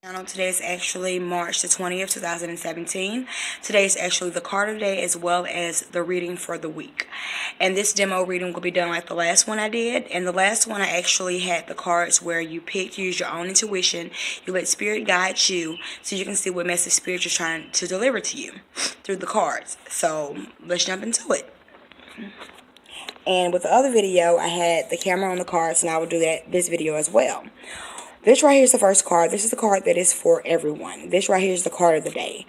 Today is actually March the 20th, 2017. Today is actually the card of the day as well as the reading for the week. And this demo reading will be done like the last one I did. And the last one I actually had the cards where you use your own intuition. You let Spirit guide you so you can see what message Spirit is trying to deliver to you through the cards. So let's jump into it. And with the other video, I had the camera on the cards, and I will do this video as well. This right here is the first card. This is the card that is for everyone. This right here is the card of the day.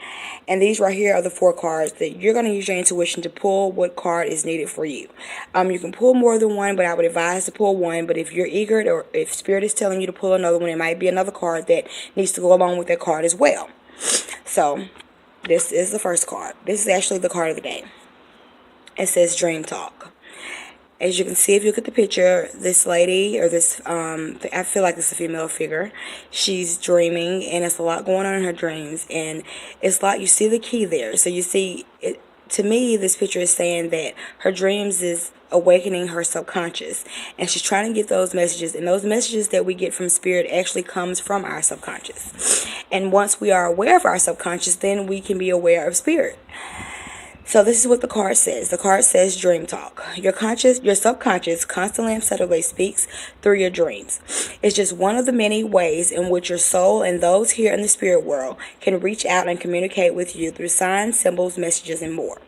And these right here are the 4 cards that you're going to use your intuition to pull what card is needed for you. You can pull more than one, but I would advise to pull one. But if you're eager, or if Spirit is telling you to pull another one, it might be another card that needs to go along with that card as well. So, this is the first card. This is actually the card of the day. It says Dream Talk. As you can see, if you look at the picture, this lady, or this, I feel like it's a female figure. She's dreaming, and it's a lot going on in her dreams. And it's like you see the key there. So you see, to me, this picture is saying that her dreams is awakening her subconscious. And she's trying to get those messages. And those messages that we get from Spirit actually comes from our subconscious. And once we are aware of our subconscious, then we can be aware of Spirit. So this is what the card says. The card says Dream Talk. Your subconscious constantly and subtly speaks through your dreams. It's just one of the many ways in which your soul and those here in the spirit world can reach out and communicate with you through signs, symbols, messages, and more.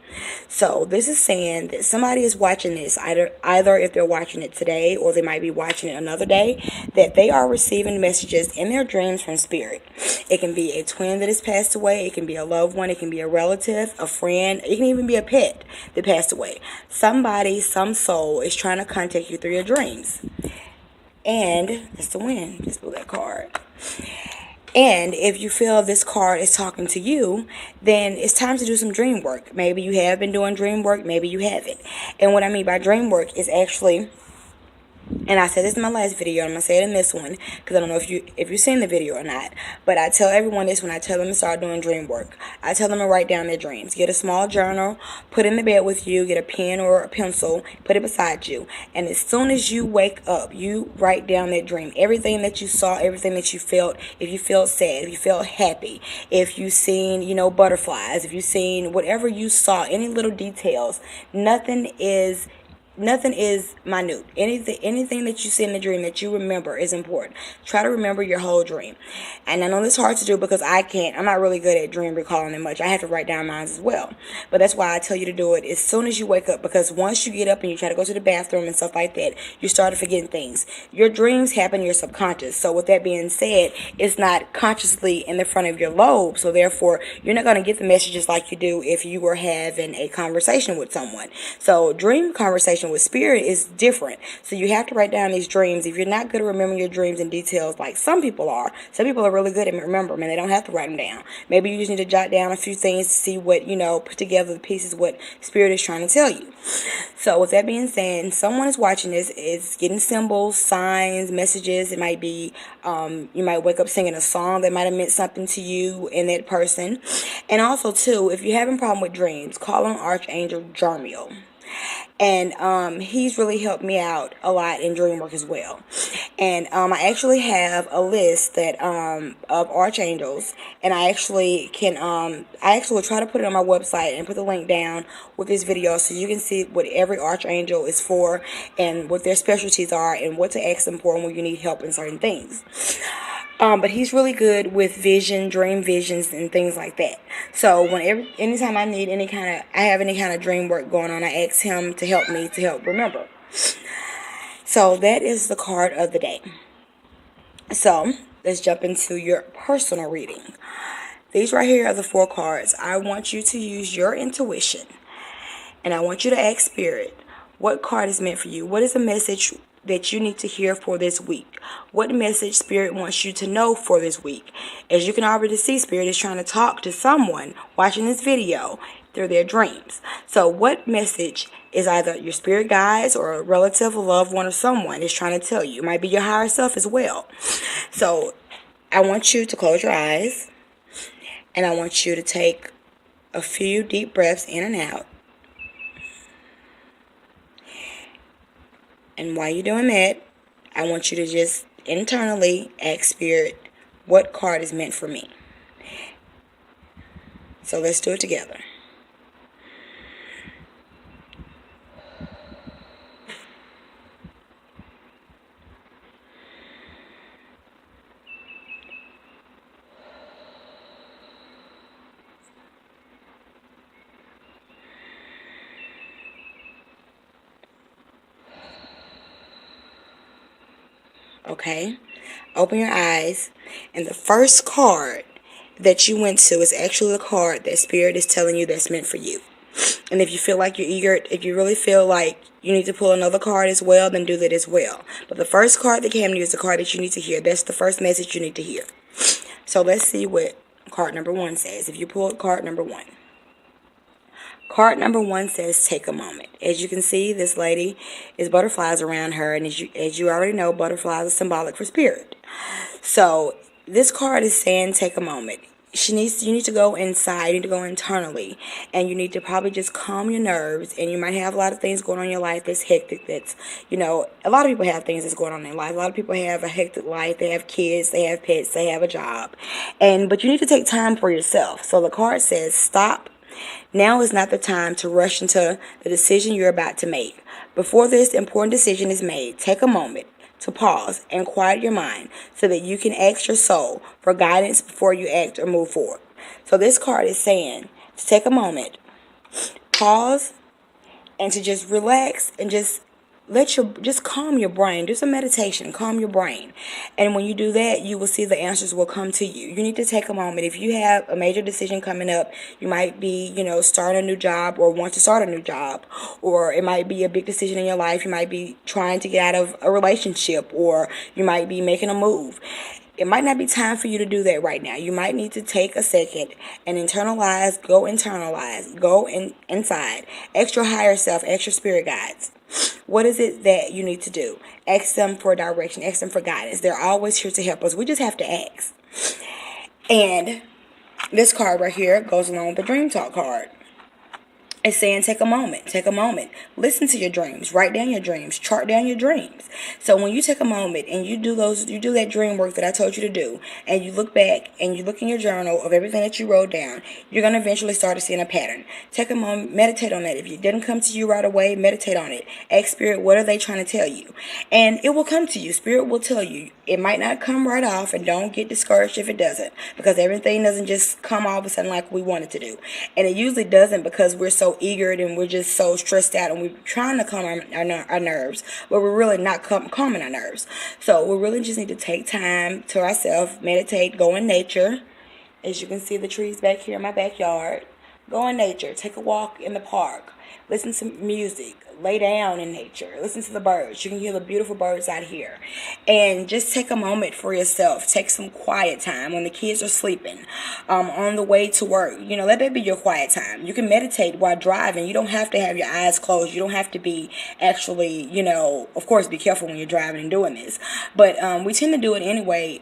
So this is saying that somebody is watching this, either if they're watching it today or they might be watching it another day, that they are receiving messages in their dreams from Spirit. It can be a twin that has passed away. It can be a loved one. It can be a relative, a friend. It can even be a pet that passed away. Somebody, some soul is trying to contact you through your dreams. And that's the win. Just pull that card. And if you feel this card is talking to you, then it's time to do some dream work. Maybe you have been doing dream work. Maybe you haven't. And what I mean by dream work is actually, and I said this in my last video, and I'm going to say it in this one, because I don't know if you've seen the video or not, but I tell everyone this when I tell them to start doing dream work. I tell them to write down their dreams. Get a small journal, put it in the bed with you, get a pen or a pencil, put it beside you, and as soon as you wake up, you write down that dream. Everything that you saw, everything that you felt, if you felt sad, if you felt happy, if you seen, butterflies, if you seen whatever you saw, any little details, nothing is minute. Anything that you see in the dream that you remember is important. Try to remember your whole dream. And I know it's hard to do because I'm not really good at dream recalling that much. I have to write down mine as well. But that's why I tell you to do it as soon as you wake up, because once you get up and you try to go to the bathroom and stuff like that, you start forgetting things. Your dreams happen in your subconscious. So with that being said, it's not consciously in the front of your lobe. So therefore, you're not going to get the messages like you do if you were having a conversation with someone. So dream conversation with Spirit is different. So you have to write down these dreams. If you're not good at remembering your dreams in details like some people are really good at remembering, and they don't have to write them down. Maybe you just need to jot down a few things to see what, put together the pieces, what Spirit is trying to tell you. So with that being said, someone is watching this, is getting symbols, signs, messages. It might be, you might wake up singing a song that might have meant something to you and that person. And also too, if you're having a problem with dreams, call on Archangel Jermiel. And he's really helped me out a lot in dream work as well. And I actually have a list that of archangels, and I actually will try to put it on my website and put the link down with this video so you can see what every archangel is for and what their specialties are and what to ask them for when you need help in certain things. But he's really good with dream visions, and things like that. So anytime I have any kind of dream work going on, I ask him to help me to help remember. So that is the card of the day. So let's jump into your personal reading. These right here are the 4 cards. I want you to use your intuition, and I want you to ask Spirit what card is meant for you. What is the message that you need to hear for this week? What message Spirit wants you to know for this week? As you can already see, Spirit is trying to talk to someone watching this video through their dreams. So what message is either your spirit guides or a relative, a loved one, or someone is trying to tell you? It might be your higher self as well. So I want you to close your eyes, and I want you to take a few deep breaths in and out. And while you're doing that, I want you to just internally ask Spirit What card is meant for me? So let's do it together. Okay? Open your eyes. And the first card that you went to is actually the card that Spirit is telling you that's meant for you. And if you feel like you're eager, if you really feel like you need to pull another card as well, then do that as well. But the first card that came to you is the card that you need to hear. That's the first message you need to hear. So let's see what card number 1 says. If you pulled card number 1. Card number 1 says, take a moment. As you can see, this lady is butterflies around her. And as you already know, butterflies are symbolic for spirit. So this card is saying, take a moment. You need to go inside, you need to go internally, and you need to probably just calm your nerves. And you might have a lot of things going on in your life that's hectic. That's, a lot of people have things that's going on in their life. A lot of people have a hectic life. They have kids, they have pets, they have a job. But you need to take time for yourself. So the card says, stop. Now is not the time to rush into the decision you're about to make. Before this important decision is made, take a moment to pause and quiet your mind so that you can ask your soul for guidance before you act or move forward. So this card is saying to take a moment, pause, and to just relax and just calm your brain. Do some meditation, calm your brain. And when you do that, you will see the answers will come to you. You need to take a moment. If you have a major decision coming up, you might be, starting a new job or want to start a new job, or it might be a big decision in your life. You might be trying to get out of a relationship, or you might be making a move. It might not be time for you to do that right now. You might need to take a second and internalize, go inside. Ask your higher self, ask your spirit guides. What is it that you need to do? Ask them for direction, ask them for guidance. They're always here to help us. We just have to ask. And this card right here goes along with the Dream Talk card. It's saying take a moment, listen to your dreams, write down your dreams, chart down your dreams. So when you take a moment and you do that dream work that I told you to do, and you look back and you look in your journal of everything that you wrote down, you're going to eventually start to see a pattern. Take a moment, meditate on that. If it didn't come to you right away, meditate on it. Ask Spirit, what are they trying to tell you? And it will come to you. Spirit will tell you. It might not come right off, and don't get discouraged if it doesn't, because everything doesn't just come all of a sudden like we want it to do. And it usually doesn't, because we're so eager and we're just so stressed out, and we're trying to calm our nerves, but we're really not calming our nerves. So we really just need to take time to ourselves, meditate, go in nature. As you can see, the trees back here in my backyard. Go in nature, take a walk in the park, listen to music, lay down in nature, listen to the birds. You can hear the beautiful birds out here. And just take a moment for yourself. Take some quiet time when the kids are sleeping, on the way to work. Let that be your quiet time. You can meditate while driving. You don't have to have your eyes closed. You don't have to be actually, of course, be careful when you're driving and doing this. But we tend to do it anyway.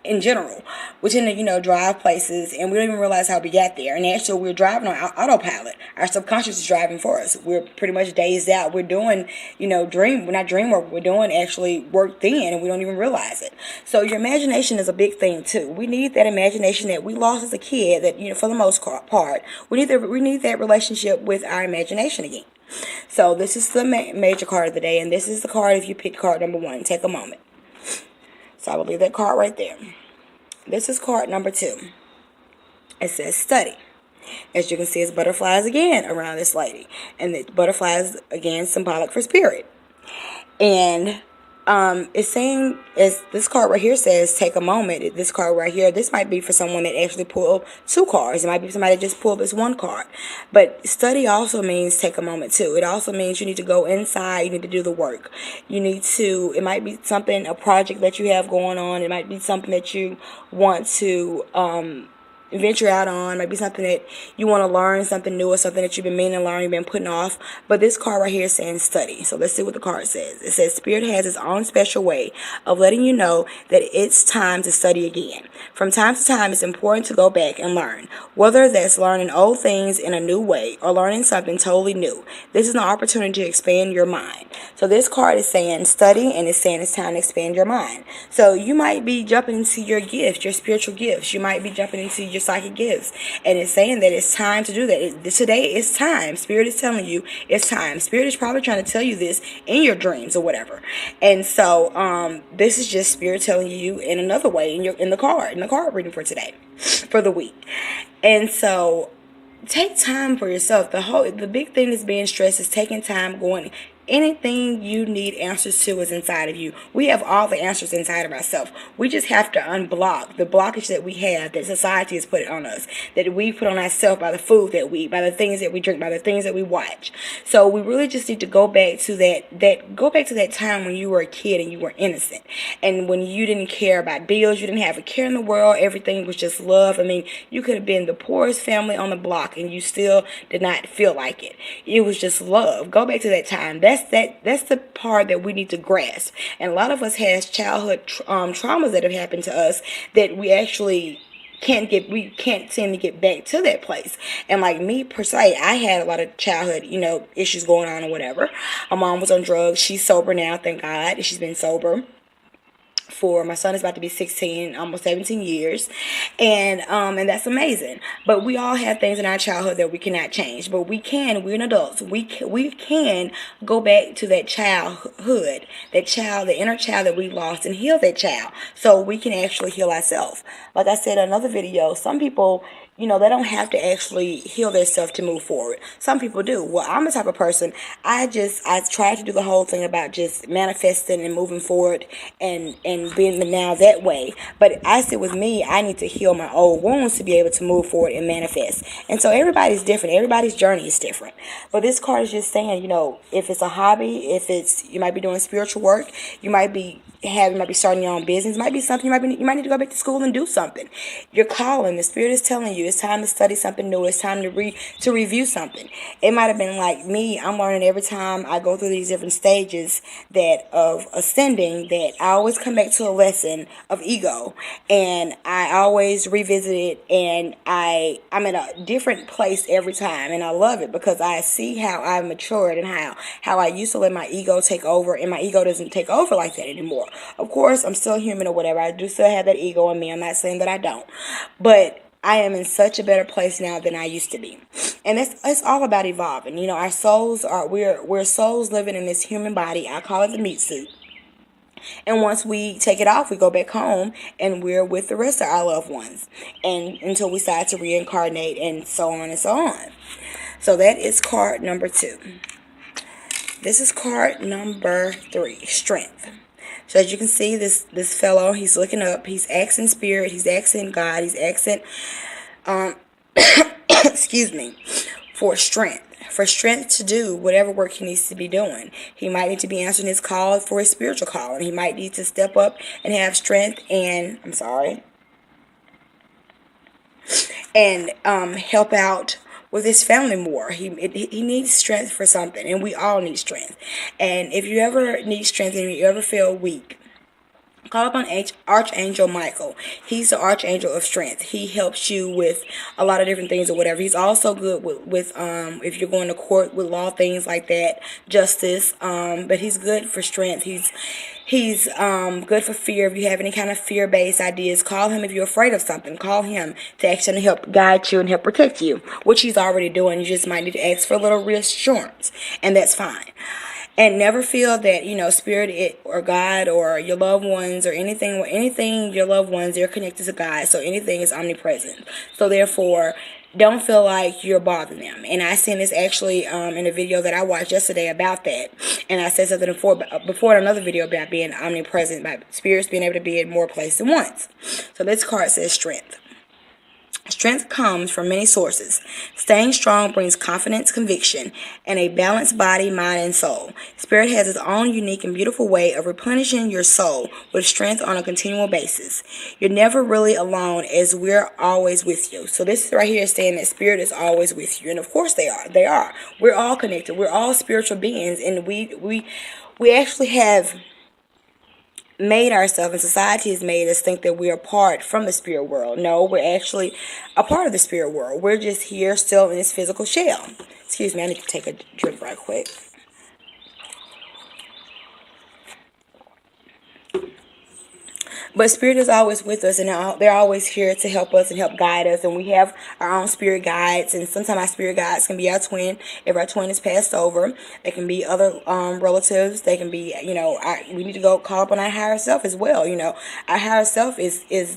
In general, we tend to, drive places, and we don't even realize how we got there. And actually, we're driving on autopilot. Our subconscious is driving for us. We're pretty much dazed out. We're doing, we're not dream work. We're doing actually work then, and we don't even realize it. So your imagination is a big thing too. We need that imagination that we lost as a kid. That for the most part, we need that relationship with our imagination again. So this is the major card of the day, and this is the card if you pick card number 1. Take a moment. So I will leave that card right there. This is card number 2. It says study. As you can see, it's butterflies again around this lady. And the butterflies, again, symbolic for spirit. And it's saying, as this card right here says, take a moment. This card right here, this might be for someone that actually pulled 2 cards. It might be somebody that just pulled this 1 card. But study also means take a moment too. It also means you need to go inside. You need to do the work. It might be something, a project that you have going on. It might be something that you want to venture out on, maybe something that you want to learn, something new, or something that you've been meaning to learn, you've been putting off. But this card right here is saying study. So let's see what the card says. It says Spirit has its own special way of letting you know that it's time to study again. From time to time, it's important to go back and learn, whether that's learning old things in a new way or learning something totally new. This is an opportunity to expand your mind. So this card is saying study, and it's saying it's time to expand your mind. So you might be jumping into your gifts, your spiritual gifts. You might be jumping into your psychic gifts, and it's saying that it's time to do that. Today is time. Spirit is telling you it's time. Spirit is probably trying to tell you this in your dreams or whatever. And so this is just Spirit telling you in another way in the card reading for today, for the week. And so take time for yourself. The big thing that's being stressed is taking time, going. Anything you need answers to is inside of you. We have all the answers inside of ourselves. We just have to unblock the blockage that we have, that society has put on us, that we put on ourselves by the food that we eat, by the things that we drink, by the things that we watch. So we really just need to go back to that time when you were a kid and you were innocent, and when you didn't care about bills, you didn't have a care in the world. Everything was just love. I mean, you could have been the poorest family on the block and you still did not feel like it. It was just love. Go back to that time. That's the part that we need to grasp. And a lot of us has childhood traumas that have happened to us that we actually can't seem to get back to that place. And like me per se, I had a lot of childhood, issues going on or whatever. My mom was on drugs. She's sober now, thank God. She's been sober for, my son is about to be 16, almost 17 years, and that's amazing. But we all have things in our childhood that we cannot change, but we're adults. We can go back to that childhood, the inner child that we lost, and heal that child, so we can actually heal ourselves. Like I said in another video, some people, they don't have to actually heal themselves to move forward. Some people do. Well, I'm the type of person, I try to do the whole thing about just manifesting and moving forward and being the now that way. But I said with me, I need to heal my old wounds to be able to move forward and manifest. And so everybody's different. Everybody's journey is different. But this card is just saying, if it's a hobby, you might be doing spiritual work, you might be starting your own business, it might be something you might need to go back to school and do something. You're calling. The Spirit is telling you it's time to study something new. It's time to review something. It might have been like me. I'm learning every time I go through these different stages of ascending, that I always come back to a lesson of ego, and I always revisit it, and I'm in a different place every time, and I love it because I see how I've matured and how I used to let my ego take over, and my ego doesn't take over like that anymore. Of course, I'm still human or whatever. I do still have that ego in me. I'm not saying that I don't, but I am in such a better place now than I used to be. And it's all about evolving. Our souls we're souls living in this human body. I call it the meat suit. And once we take it off, we go back home and we're with the rest of our loved ones, and until we decide to reincarnate, and so on and so on. So that is card number 2. This is card number 3, strength. So as you can see, this fellow, he's looking up, he's asking Spirit, he's asking God, he's asking, excuse me, for strength to do whatever work he needs to be doing. He might need to be answering his call for his spiritual call, and he might need to step up and have strength and, help out with his family more. He needs strength for something, and we all need strength. And if you ever need strength and you ever feel weak, call upon Archangel Michael. He's the Archangel of Strength. He helps you with a lot of different things or whatever. He's also good with if you're going to court with law, things like that, justice. But he's good for strength. He's good for fear. If you have any kind of fear-based ideas, call him. If you're afraid of something, call him to actually help guide you and help protect you, which he's already doing. You just might need to ask for a little reassurance, and that's fine. And never feel that, Spirit or God or your loved ones or anything your loved ones, they're connected to God. So anything is omnipresent. So therefore, don't feel like you're bothering them. And I seen this actually in a video that I watched yesterday about that. And I said something before in another video about being omnipresent, about spirits being able to be in more places than once. So this card says strength. Strength comes from many sources. Staying strong brings confidence, conviction, and a balanced body, mind, and soul. Spirit has its own unique and beautiful way of replenishing your soul with strength on a continual basis. You're never really alone, as we're always with you. So this right here is saying that Spirit is always with you. And of course they are. They are. We're all connected. We're all spiritual beings. And we actually have made ourselves, and society has made us think that we're apart from the spirit world. No, we're actually a part of the spirit world. We're just here still in this physical shell. Excuse me, I need to take a drink right quick. But Spirit is always with us, and they're always here to help us and help guide us. And we have our own spirit guides, and sometimes our spirit guides can be our twin. If our twin is passed over, they can be other relatives. They can be, we need to go call up on our higher self as well. Our higher self is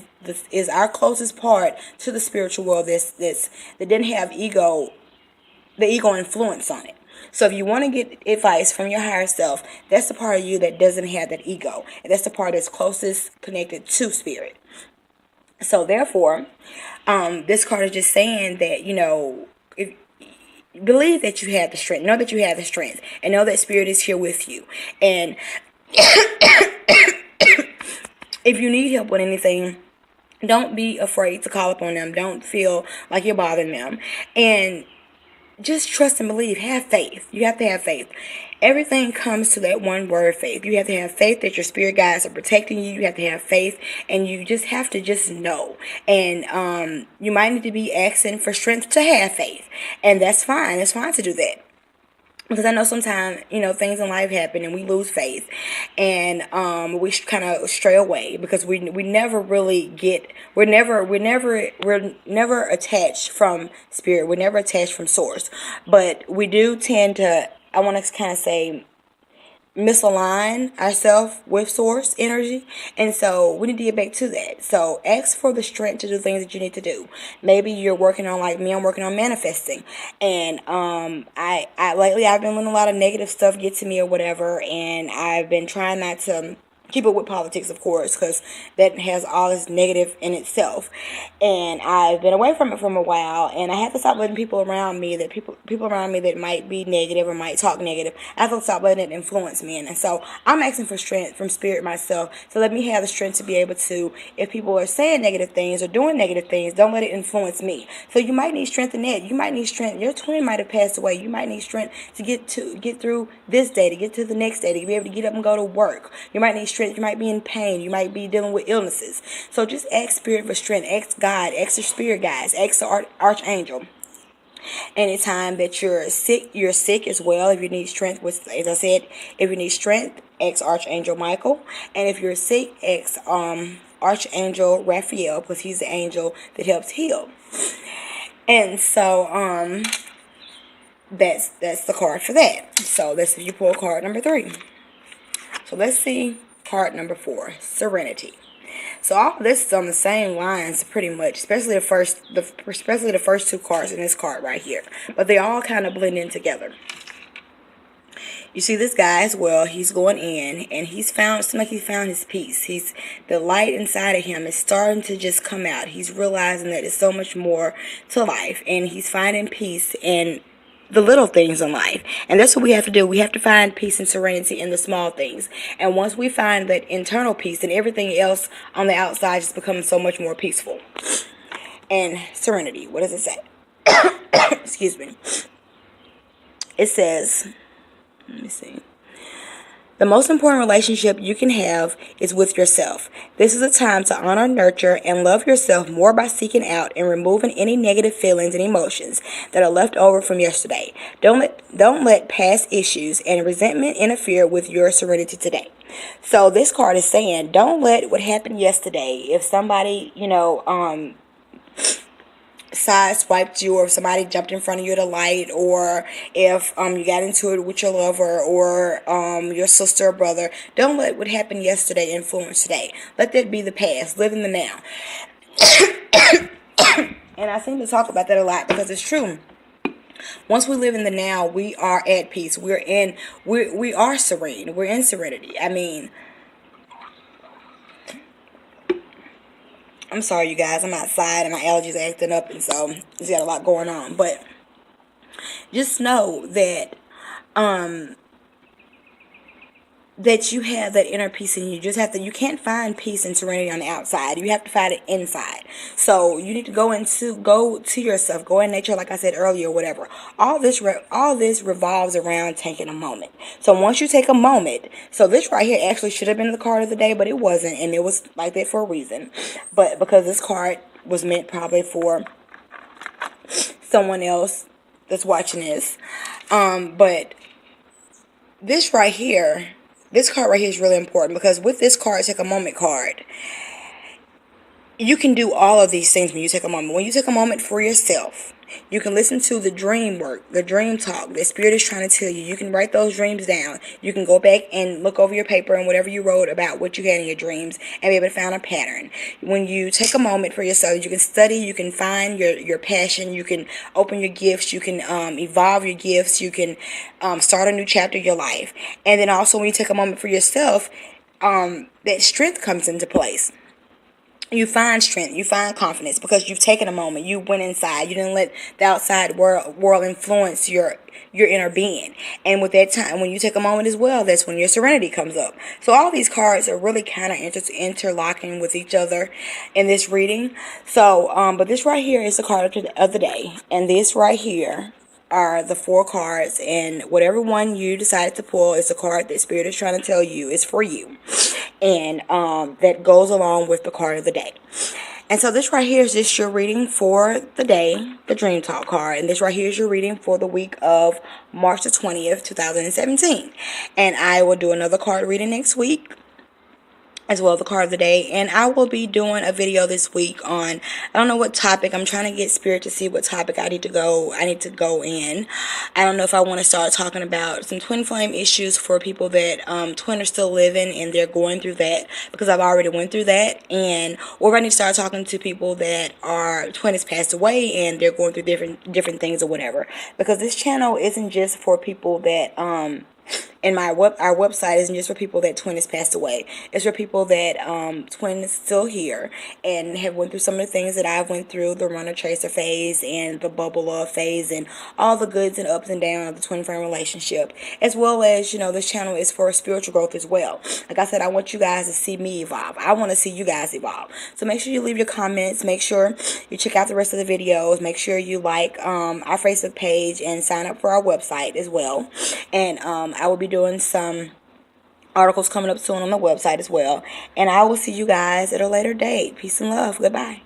our closest part to the spiritual world. That didn't have the ego influence on it. So if you want to get advice from your higher self, that's the part of you that doesn't have that ego. And that's the part that's closest connected to spirit. So therefore, this card is just saying that, if believe that you have the strength. Know that you have the strength. And know that Spirit is here with you. And if you need help with anything, don't be afraid to call upon them. Don't feel like you're bothering them. And just trust and believe. Have faith. You have to have faith. Everything comes to that one word, faith. You have to have faith that your spirit guides are protecting you. You have to have faith, and you just have to just know. And you might need to be asking for strength to have faith, and that's fine. It's fine to do that. Because I know sometimes, things in life happen and we lose faith, and we kind of stray away because we never really we're never attached from spirit. We're never attached from source, but we do tend to, I want to kind of say, misalign ourselves with source energy, and so we need to get back to that. So ask for the strength to do things that you need to do. Maybe you're working on, like me, I'm working on manifesting, and I lately I've been letting a lot of negative stuff get to me or whatever, and I've been trying not to keep up with politics, of course, because that has all this negative in itself. And I've been away from it for a while, and I have to stop letting people around me that might be negative or might talk negative. I have to stop letting it influence me. And so I'm asking for strength from spirit myself. So let me have the strength to be able to, if people are saying negative things or doing negative things, don't let it influence me. So you might need strength in that. You might need strength. Your twin might have passed away. You might need strength to get through this day, to get to the next day, to be able to get up and go to work. You might need strength. You might be in pain. You might be dealing with illnesses. So just ask spirit for strength. Ask God. Ask your spirit guides. Ask the archangel. Anytime that you're sick as well. If you need strength, as I said, if you need strength, ask Archangel Michael. And if you're sick, ask Archangel Raphael, because he's the angel that helps heal. And so that's the card for that. So let's see if you pull card number 3. So let's see card number 4, Serenity. So all of this is on the same lines pretty much, especially the first 2 cards in this card right here. But they all kind of blend in together. You see this guy as well, he's going in, and it seems like he found his peace. The light inside of him is starting to just come out. He's realizing that there's so much more to life, and he's finding peace in the little things in life. And that's what we have to do. We have to find peace and serenity in the small things. And once we find that internal peace, then everything else on the outside just becomes so much more peaceful. And serenity, what does it say? Excuse me. It says, let me see. The most important relationship you can have is with yourself. This is a time to honor, nurture, and love yourself more by seeking out and removing any negative feelings and emotions that are left over from yesterday. Don't let past issues and resentment interfere with your serenity today. So this card is saying, don't let what happened yesterday, if somebody, sideswiped you, or if somebody jumped in front of you at a light, or if you got into it with your lover or your sister or brother, don't let what happened yesterday influence today. Let that be the past. Live in the now. And I seem to talk about that a lot because it's true. Once we live in the now, we are at peace. We are serene. We're in serenity. I mean, I'm sorry, you guys. I'm outside and my allergies are acting up, and so it's got a lot going on. But just know that that you have that inner peace in you. You can't find peace and serenity on the outside. You have to find it inside. So you need to go to yourself, go in nature, like I said earlier, whatever. All this revolves around taking a moment. So once you take a moment, so this right here actually should have been the card of the day, but it wasn't, and it was like that for a reason. But because this card was meant probably for someone else that's watching this. But this right here, this card right here is really important, because with this card, take a moment card, you can do all of these things when you take a moment. When you take a moment for yourself, you can listen to the dream work, the dream talk that Spirit is trying to tell you. You can write those dreams down. You can go back and look over your paper and whatever you wrote about what you had in your dreams and be able to find a pattern. When you take a moment for yourself, you can study, you can find your passion, you can open your gifts, you can evolve your gifts, you can start a new chapter of your life. And then also when you take a moment for yourself, that strength comes into place. You find strength, you find confidence, because you've taken a moment, you went inside, you didn't let the outside world influence your inner being. And with that time, when you take a moment as well, that's when your serenity comes up. So all these cards are really kind of interlocking with each other in this reading. So but this right here is the card of the day, and this right here are the 4 cards, and whatever one you decided to pull is the card that Spirit is trying to tell you is for you, and that goes along with the card of the day. And so this right here is just your reading for the day, the Dream Talk card, and this right here is your reading for the week of March the 20th, 2017. And I will do another card reading next week, as well as the card of the day. And I will be doing a video this week on, I don't know what topic. I'm trying to get Spirit to see what topic I need to go in. I don't know if I want to start talking about some twin flame issues for people that twin are still living and they're going through that, because I've already went through that. Or I need to start talking to people that are twin has passed away and they're going through different things or whatever, because this channel isn't just for people that and our website isn't just for people that twin has passed away. It's for people that twin is still here and have went through some of the things that I've went through, the runner chaser phase and the bubble love phase, and all the goods and ups and downs of the twin flame relationship. As well as, this channel is for spiritual growth as well. Like I said, I want you guys to see me evolve. I want to see you guys evolve. So make sure you leave your comments. Make sure you check out the rest of the videos. Make sure you like our Facebook page and sign up for our website as well. And I will be doing some articles coming up soon on the website as well. And I will see you guys at a later date. Peace and love. Goodbye.